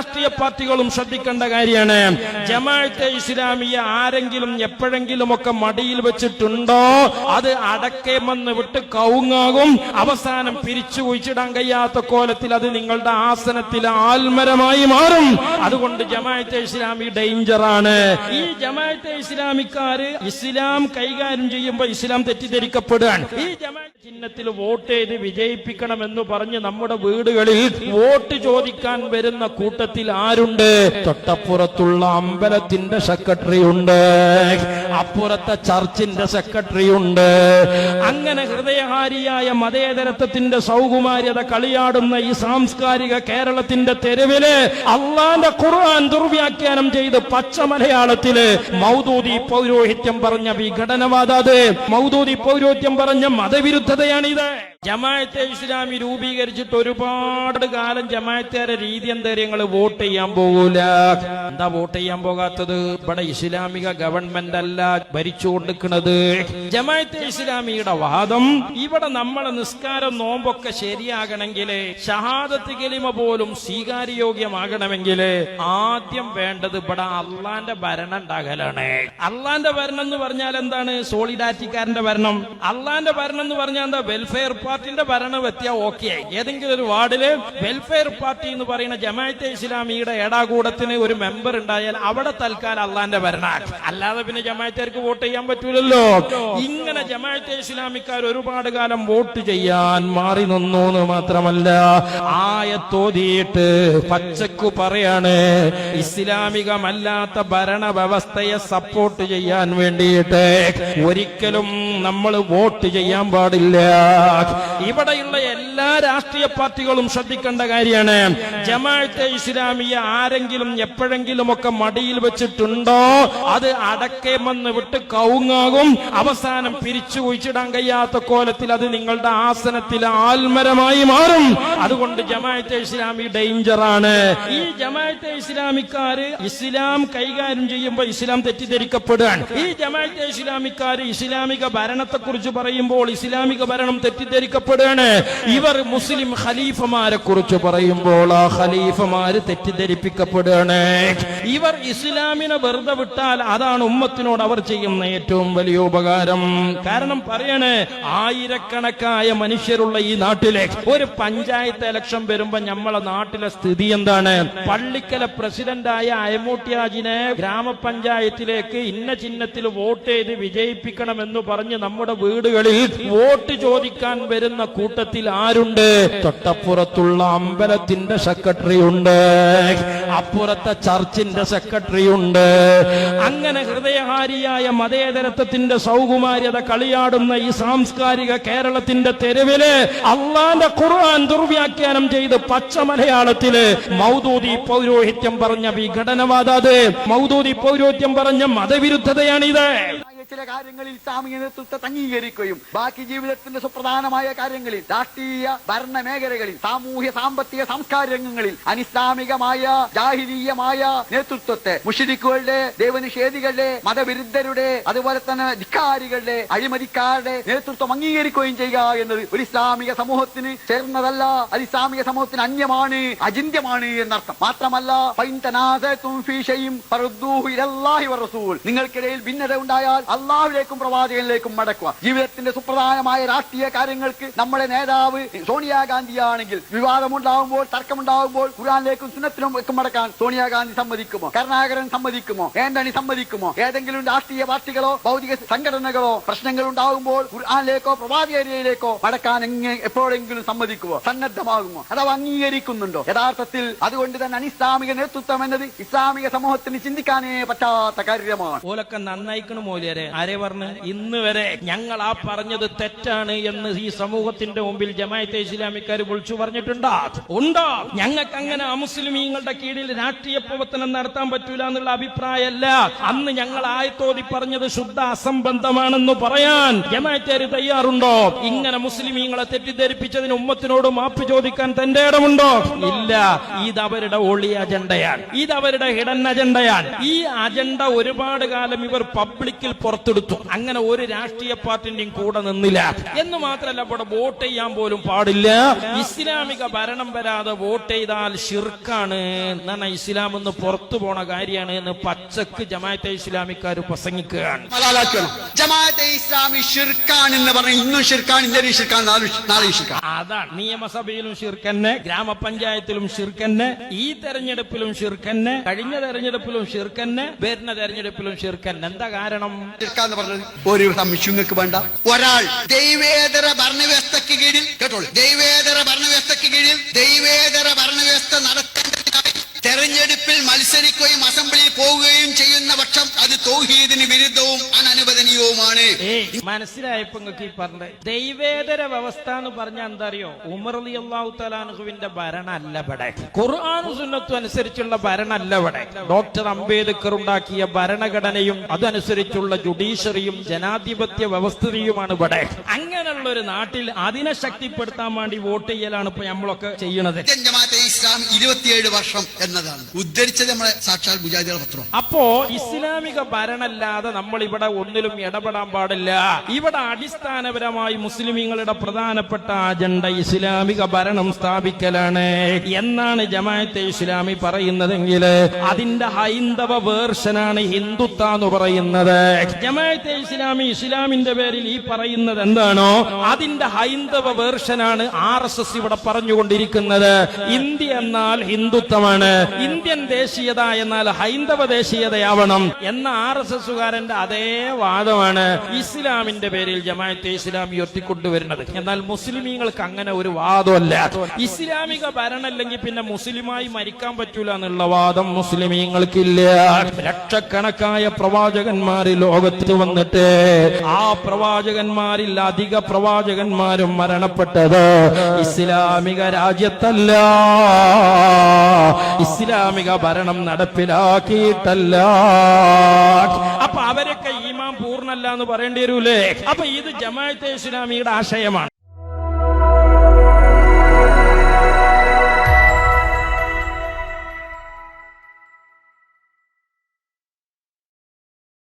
രാഷ്ട്രീയ പാർട്ടികളും ശ്രദ്ധിക്കേണ്ട കാര്യമാണ്. ജമാഅത്തെ ഇസ്ലാമിയെ ആരെങ്കിലും എപ്പോഴെങ്കിലുമൊക്കെ മടിയിൽ വെച്ചിട്ടുണ്ടോ അത് അടക്കേമെന്ന് വിട്ട് കവുങ്ങാകും. അവസാനം പിരിച്ചു കുഴിച്ചിടാൻ കഴിയാത്ത കോലത്തിൽ അത് നിങ്ങളുടെ ആസനത്തിലെ ആൽമരമായി മാറും. അതുകൊണ്ട് ജമാഅത്തെ ഇസ്ലാമി ഡേഞ്ചറാണ്. ഈ ജമാഅത്തെ ഇസ്ലാമിക്കാര് ഇസ്ലാം കൈകാര്യം ചെയ്യുമ്പോൾ ഇസ്ലാം തെറ്റിദ്ധരിക്കപ്പെടുകയാണ്. ഈ ജമാഅത്ത് ചിഹ്നത്തിൽ വോട്ട് ചെയ്ത് വിജയിപ്പിക്കണമെന്ന് പറഞ്ഞ് നമ്മുടെ വീടുകളിൽ വോട്ട് ചോദിക്കാൻ വരുന്ന കൂട്ടത്തിൽ ആരുണ്ട്? തൊട്ടപ്പുറത്തുള്ള അമ്പലത്തിന്റെ സെക്രട്ടറി ഉണ്ട്, അപ്പുറത്തെ ചർച്ചിന്റെ സെക്രട്ടറി ഉണ്ട്. അങ്ങനെ ഹൃദയഹാരിയായ മതേതരത്വത്തിന്റെ സൗകുമാര്യത കളിയാടുന്ന ഈ സാംസ്കാരിക കേരളത്തിന്റെ തെരുവില് അള്ളാന്റെ ഖുർആൻ ദുർവ്യാഖ്യാനം ചെയ്ത് പച്ച മലയാളത്തില് മൗദൂദി പൗരോഹിത്യം പറഞ്ഞ വിഘടനവാദത്, മൗദൂദി പൗരോഹിത്യം പറഞ്ഞ മതവിരുദ്ധതയാണിത്. ജമാഅത്തെ ഇസ്ലാമി രൂപീകരിച്ചിട്ട് ഒരുപാട് കാലം ജമാഅത്തേരെ രീതി എന്തേര്യങ്ങൾ വോട്ട് ചെയ്യാൻ പോകൂല. എന്താ വോട്ട് ചെയ്യാൻ പോകാത്തത്? ഇവിടെ ഇസ്ലാമിക ഗവൺമെന്റ് അല്ല ഭരിച്ചുകൊണ്ടിരിക്കുന്നത്. ജമാഅത്തെ ഇസ്ലാമിയുടെ വാദം ഇവിടെ നമ്മളെ നിസ്കാരം നോമ്പൊക്കെ ശരിയാകണമെങ്കിൽ, ഷഹാദത്ത് കലിമ പോലും സ്വീകാര്യോഗ്യമാകണമെങ്കിൽ ആദ്യം വേണ്ടത് ഇവിടെ അള്ളാന്റെ ഭരണം ഉണ്ടാകലാണ്. അള്ളാന്റെ ഭരണം എന്ന് പറഞ്ഞാൽ എന്താണ്? സോളിഡാരിറ്റിക്കാരന്റെ ഭരണം. അള്ളാന്റെ ഭരണം എന്ന് പറഞ്ഞാൽ എന്താ? വെൽഫെയർ പാർട്ടിന്റെ ഭരണം എത്തിയാൽ ഓക്കെ. ഏതെങ്കിലും ഒരു വാർഡില് വെൽഫെയർ പാർട്ടി എന്ന് പറയുന്ന ജമാഅത്തെ ഇസ്ലാമിയുടെ ഏടാകൂടത്തിന് ഒരു മെമ്പർ ഉണ്ടായാൽ അവിടെ തൽക്കാലം അള്ളാന്റെ ഭരണം. അല്ലാതെ പിന്നെ ജമാഅത്തേർക്ക് വോട്ട് ചെയ്യാൻ പറ്റൂലല്ലോ. ഇങ്ങനെ ജമാഅത്തെ ഇസ്ലാമിക്കാർ ഒരുപാട് കാലം വോട്ട് ചെയ്യാൻ മാറി നിന്നു എന്ന് മാത്രമല്ല, ആയത്തോതിയിട്ട് പച്ചക്കു പറയാണ് ഇസ്ലാമികമല്ലാത്ത ഭരണ വ്യവസ്ഥയെ സപ്പോർട്ട് ചെയ്യാൻ വേണ്ടിയിട്ട് ഒരിക്കലും നമ്മൾ വോട്ട് ചെയ്യാൻ പാടില്ല. ഇവിടെയുള്ള എല്ലാ രാഷ്ട്രീയ പാർട്ടികളും ശ്രദ്ധിക്കേണ്ട കാര്യമാണ്. ജമാഅത്തെ ഇസ്ലാമിയെ ആരെങ്കിലും എപ്പോഴെങ്കിലുമൊക്കെ മടിയിൽ വെച്ചിട്ടുണ്ടോ അത് അടക്കേമെന്ന് വിട്ട് കവുങ്ങാകും. അവസാനം പിരിച്ചു കുഴിച്ചിടാൻ കഴിയാത്ത കോലത്തിൽ അത് നിങ്ങളുടെ ആസനത്തിലെ ആൽമരമായി മാറും. അതുകൊണ്ട് ജമാഅത്തെ ഇസ്ലാമി ഡേഞ്ചറാണ്. ഈ ജമാഅത്തെ ഇസ്ലാമിക്കാര് ഇസ്ലാം കൈകാര്യം ചെയ്യുമ്പോൾ ഇസ്ലാം തെറ്റിദ്ധരിക്കപ്പെടുകയാണ്. ഈ ജമാഅത്തെ ഇസ്ലാമിക്കാര് ഇസ്ലാമിക ഭരണത്തെ കുറിച്ച് പറയുമ്പോൾ ഇസ്ലാമിക ഭരണം തെറ്റിദ്ധരിക്കപ്പെടുകയാണ്. ഇവർ മുസ്ലിം ഖലീഫമാരെ കുറിച്ച് പറയുമ്പോൾ ആ ഖലീഫമാര് തെറ്റിദ്ധരിപ്പിക്കപ്പെടുകയാണ്. ഇവർ ഇസ്ലാമിനെ വെറുതെ വിട്ടാൽ അതാണ് ഉമ്മത്തിനോട് അവർ ചെയ്യുന്ന ഏറ്റവും വലിയ ഉപകാരം. കാരണം പറയണേ, ആയിരക്കണക്കായ മനുഷ്യരുള്ള ഈ നാട്ടിലെ ഒരു പഞ്ചായത്ത് ഇലക്ഷൻ വരുമ്പോ നമ്മളെ നാട്ടിലെ സ്ഥിതി എന്താണ്? പള്ളിക്കല പ്രസിഡന്റായ അയമൂട്ടിയാജിനെ ഗ്രാമപഞ്ചായത്തിലേക്ക് ഇന്ന ചിഹ്നത്തിൽ വോട്ട് ചെയ്ത് വിജയിപ്പിക്കണമെന്ന് പറഞ്ഞ് നമ്മുടെ വീടുകളിൽ വോട്ട് ചോദിക്കാൻ വരുന്ന കൂട്ടത്തിൽ ആരുണ്ട്? തൊട്ടപ്പുറത്തുള്ള അമ്പലത്തിന്റെ സെക്രട്ടറി ഉണ്ട്, അപ്പുറത്തെ ചർച്ചിന്റെ സെക്രട്ടറി ഉണ്ട്. അങ്ങനെ ഹൃദയഹാരിയായ മതേതരത്വത്തിന്റെ സൗകുമാര്യത കളിയാടുന്ന ഈ സാംസ്കാരിക കേരളത്തിന്റെ തെരുവില് അള്ളാന്റെ ഖുർആൻ ദുർവ്യാഖ്യാനം ചെയ്ത് പച്ച മലയാളത്തില് മൗദൂദി പൗരോഹിത്യം പറഞ്ഞ വിഘടനവാദത്, മൗദൂദി പൗരോഹിത്യം പറഞ്ഞ മതവിരുദ്ധതയാണിത്. ചില കാര്യങ്ങളിൽ ഇസ്ലാമിക നേതൃത്വത്തെ അംഗീകരിക്കുകയും ബാക്കി ജീവിതത്തിന്റെ സുപ്രധാനമായ കാര്യങ്ങളിൽ, രാഷ്ട്രീയ ഭരണ മേഖലകളിൽ, സാമൂഹ്യ സാമ്പത്തിക സംസ്കാര രംഗങ്ങളിൽ അനിസ്ലാമികമായ ജാഹിലീയമായ നേതൃത്വത്തെ മുശ്രിക്കുകളുടെ, ദൈവനിഷേധികളുടെ, മതവിരുദ്ധരുടെ, അതുപോലെ തന്നെ ധിക്കാരികളുടെ, അഴിമതിക്കാരുടെ നേതൃത്വം അംഗീകരിക്കുകയും ചെയ്യുക എന്നത് ഒരു ഇസ്ലാമിക സമൂഹത്തിന് ചേർന്നതല്ല. അത് ഇസ്ലാമിക സമൂഹത്തിന് അന്യമാണ്, അചിന്യമാണ് എന്നർത്ഥം. മാത്രമല്ല, നിങ്ങൾക്കിടയിൽ ഭിന്നത ഉണ്ടായാൽ അള്ളാഹുവിലേക്കും പ്രവാചകനിലേക്കും മടക്കുക. ജീവിതത്തിന്റെ സുപ്രധാനമായ രാഷ്ട്രീയ കാര്യങ്ങൾക്ക് നമ്മുടെ നേതാവ് സോണിയാഗാന്ധിയാണെങ്കിൽ വിവാദമുണ്ടാകുമ്പോൾ, തർക്കമുണ്ടാകുമ്പോൾ ഖുർആനിലേക്കും സുന്നത്തിലും മടക്കാൻ സോണിയാഗാന്ധി സമ്മതിക്കുമോ? കരുണാകരൻ സമ്മതിക്കുമോ? ആന്റണി സമ്മതിക്കുമോ? ഏതെങ്കിലും രാഷ്ട്രീയ പാർട്ടികളോ ഭൗതിക സംഘടനകളോ പ്രശ്നങ്ങൾ ഉണ്ടാകുമ്പോൾ ഖുർആനിലേക്കോ പ്രവാചകനിലേക്കോ മടക്കാൻ എപ്പോഴെങ്കിലും സമ്മതിക്കുമോ? സന്നദ്ധമാകുമോ? അഥവാ അംഗീകരിക്കുന്നുണ്ടോ? യഥാർത്ഥത്തിൽ അതുകൊണ്ട് തന്നെ അനിസ്ലാമിക നേതൃത്വം എന്നത് ഇസ്ലാമിക സമൂഹത്തിന് ചിന്തിക്കാനേ പറ്റാത്ത കാര്യമാണ്. ഓലൊക്കെ നന്നായിക്കണു മൂല്യരെ. ആരെ പറഞ്ഞ്? ഇന്ന് വരെ ഞങ്ങൾ ആ പറഞ്ഞത് തെറ്റാണ് എന്ന് ഈ സമൂഹത്തിന്റെ മുമ്പിൽ ജമാഅത്തെ ഇസ്ലാമിക്കാർ വിളിച്ചു പറഞ്ഞിട്ടുണ്ടോ? ഉണ്ടോ? ഞങ്ങൾക്ക് അങ്ങനെ അമുസ്ലിമീങ്ങളുടെ കീഴിൽ രാഷ്ട്രീയ പ്രവർത്തനം നടത്താൻ പറ്റൂല എന്നുള്ള അഭിപ്രായമല്ല. അന്ന് ഞങ്ങൾ ആയത്തോതി പറഞ്ഞത് ശുദ്ധ അസംബന്ധമാണെന്ന് പറയാൻ ജമാഅത്തേര് തയ്യാറുണ്ടോ? ഇങ്ങനെ മുസ്ലിമീങ്ങളെ തെറ്റിദ്ധരിപ്പിച്ചതിന് ഉമ്മത്തിനോട് മാപ്പ് ചോദിക്കാൻ തന്റെ ഇടമുണ്ടോ? ഇല്ല. ഇത് അവരുടെ ഒളി അജണ്ടയാണ്, ഇത് അവരുടെ ഹിഡൻ അജണ്ടയാണ്. ഈ അജണ്ട ഒരുപാട് കാലം ഇവർ പബ്ലിക്കിൽ പുറത്തെടുത്തു. അങ്ങനെ ഒരു രാഷ്ട്രീയ പാർട്ടിന്റെയും കൂടെ നിന്നില്ല എന്ന് മാത്രമല്ല, ഇവിടെ വോട്ട് ചെയ്യാൻ പോലും പാടില്ല. ഇസ്ലാമിക ഭരണം വരാതെ വോട്ട് ചെയ്താൽ ഷിർക്കാണ് എന്നാണ്, ഇസ്ലാം എന്ന് പുറത്തു പോണ കാര്യമാണ് എന്ന് പച്ചക്ക് ജമാഅത്തെ ഇസ്ലാമിക്കാർ പ്രസംഗിക്കുകയാണ്. ജമാഅത്തെ ഇസ്ലാമി ഷിർക്കാണ് എന്ന് പറഞ്ഞ ഇന്നും ഷിർക്കാണ്, ഇന്നലെ ഷിർക്കാണ്, നാളെ ഷിർക്കാണ്. അതാണ് നിയമസഭയിലും ഷിർക്കന്നെ, ഗ്രാമപഞ്ചായത്തിലും ഷിർക്കന്നെ, ഈ തെരഞ്ഞെടുപ്പിലും ഷിർക്കന്നെ, കഴിഞ്ഞ തെരഞ്ഞെടുപ്പിലും ഷിർക്കന്നെ, വരുന്ന തെരഞ്ഞെടുപ്പിലും ഷിർക്കന്നെ. എന്താ കാരണം? ഷിർക്കാന്ന് പറഞ്ഞത് ഒരു സംശയങ്ങൾക്ക് വേണ്ട. ഒരാൾ ദൈവേതര ഭരണവ്യവസ്ഥയ്ക്ക് കീഴിൽ കേട്ടോളൂ, ദൈവേതര ഭരണവ്യവസ്ഥയ്ക്ക് കീഴിൽ ദൈവേതര ഭരണവ്യവസ്ഥ നടത്തേണ്ടതിനായി തെരഞ്ഞെടുപ്പിൽ മത്സരിക്കുകയും അസംബ്ലിയിൽ പോവുകയും ചെയ്യുന്ന പക്ഷം അത് തൗഹീദിന് വിരുദ്ധവും അനനുവദനീയവുമാണ്. മനസ്സിലായപ്പോ നിങ്ങൾക്ക് ഈ പറഞ്ഞത് ദൈവേതര വ്യവസ്ഥ എന്ന് പറഞ്ഞാൽ എന്താ അറിയോ? ഉമർ റളിയല്ലാഹു തആല അൻഹുവിന്റെ ഭരണമല്ല ഇവിടെ, ഖുർആനും സുന്നത്തും അനുസരിച്ചുള്ള ഭരണമല്ല ഇവിടെ. ഡോക്ടർ അംബേദ്കർ ഉണ്ടാക്കിയ ഭരണഘടനയും അതനുസരിച്ചുള്ള ജുഡീഷ്യറിയും ജനാധിപത്യ വ്യവസ്ഥയുമാണ് ഇവിടെ. അങ്ങനെയുള്ള ഒരു നാട്ടിൽ അതിനെ ശക്തിപ്പെടുത്താൻ വേണ്ടി വോട്ട് ചെയ്യലാണ് ഇപ്പൊ നമ്മളൊക്കെ ചെയ്യണത്. ജമാഅത്തെ ഇസ്ലാം 27 വർഷം എന്നതാണ് ഉദ്ധരിച്ചത് നമ്മളെ സാക്ഷാൽ മുജാഹിദുകളുടെ പത്രം. അപ്പോ ഇസ്ലാമിക ഭരണമല്ലാതെ നമ്മൾ ഇവിടെ ഒന്നിലും ഇടപെടാൻ പാടില്ല. ഇവിടെ അടിസ്ഥാനപരമായി മുസ്ലിമീങ്ങളുടെ പ്രധാനപ്പെട്ട അജണ്ട ഇസ്ലാമിക ഭരണം സ്ഥാപിക്കലാണ് എന്നാണ് ജമാഅത്തെ ഇസ്ലാമി പറയുന്നതെങ്കിൽ അതിന്റെ ഹൈന്ദവ വേർഷനാണ് ഹിന്ദുത്വ എന്ന് പറയുന്നത്. ജമാഅത്തെ ഇസ്ലാമി ഇസ്ലാമിന്റെ പേരിൽ ഈ പറയുന്നത് എന്താണോ അതിന്റെ ഹൈന്ദവ വേർഷനാണ് RSS ഇവിടെ പറഞ്ഞുകൊണ്ടിരിക്കുന്നത്. ഇന്ത്യ എന്നാൽ ഹിന്ദുത്വമാണ്, ഇന്ത്യൻ ദേശീയത എന്നാൽ ഹൈന്ദവ ദേശീയതയാവണം എന്ന RSSകാരന്റെ അതേ വാദമാണ് ഇസ്ലാമിന്റെ പേരിൽ ജമാഅത്തെ ഇസ്ലാമി ഉയർത്തിക്കൊണ്ടുവരുന്നത്. എന്നാൽ മുസ്ലിമീങ്ങൾക്ക് അങ്ങനെ ഒരു വാദമല്ല. ഇസ്ലാമിക ഭരണമല്ലെങ്കിൽ പിന്നെ മുസ്ലിമായി മരിക്കാൻ പറ്റൂല എന്നുള്ള വാദം മുസ്ലിമീങ്ങൾക്കില്ല. ലക്ഷക്കണക്കായ പ്രവാചകന്മാർ ലോകത്ത് വന്നിട്ട് ആ പ്രവാചകന്മാരിൽ അധിക പ്രവാചകന്മാരും മരണപ്പെട്ടത് ഇസ്ലാമിക രാജ്യത്തല്ല, ഇസ്ലാമിക ഭരണം നടപ്പിലാക്കിയിട്ടല്ല. അപ്പൊ അവരൊക്കെ ഈമാൻ പൂർണ്ണല്ല എന്ന് പറയേണ്ടി വരൂലേ? അപ്പൊ ഇത് ജമാഅത്തെ ഇസ്ലാമിയുടെ ആശയമാണ്.